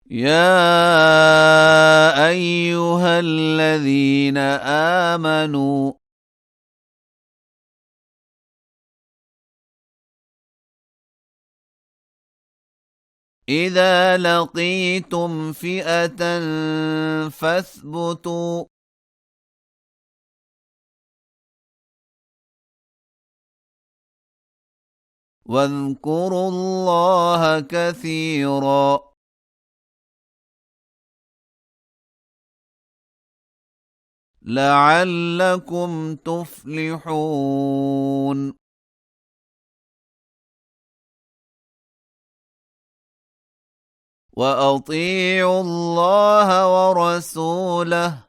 يا أيها الذين آمنوا إذا لقيتم فئة فاثبتوا واذكروا الله كثيرا لعلكم تفلحون. وأطيعوا الله ورسوله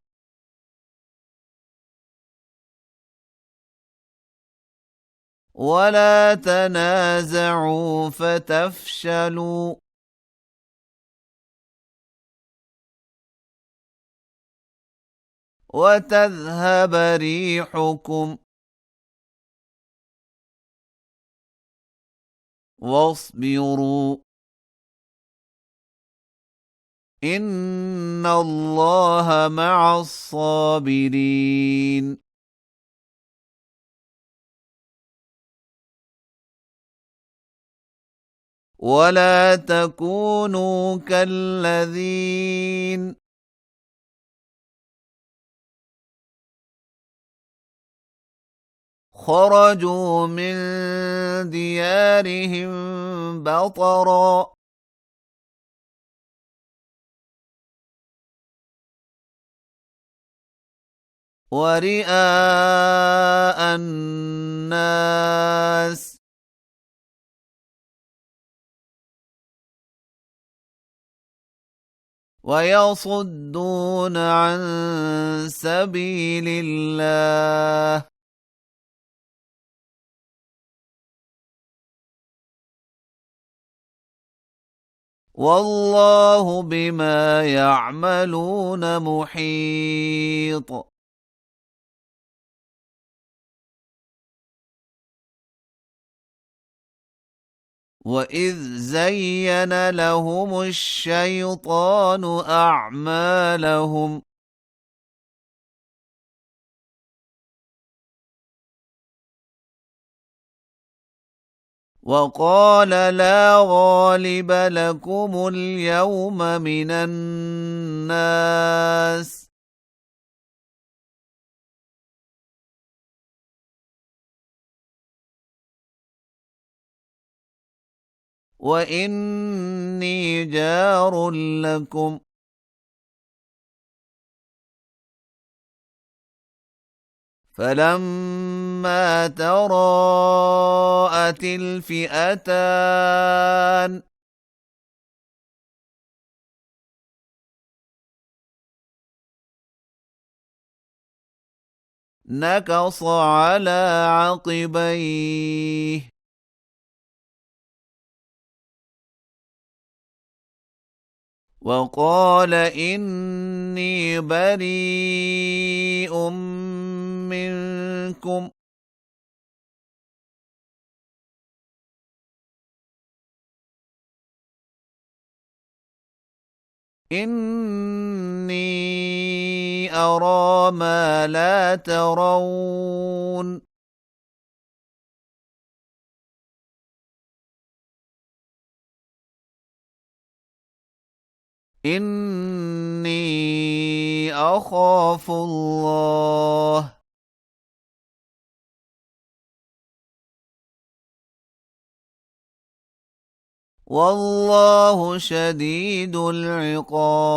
ولا تنازعوا فتفشلوا وتذهب ريحكم واصبروا إن الله مع الصابرين. ولا تكونوا كالذين خرجوا من ديارهم بطرا ورئاء الناس ويصدون عن سبيل الله والله بما يعملون محيط. وإذ زين لهم الشيطان أعمالهم وقال لا غالب لكم اليوم من الناس وإني جار لكم فلما تراءت الفئتان نكص على عقبيه وقال إني بريء منكم إني أرى ما لا ترون إني أخاف الله والله شديد العقاب.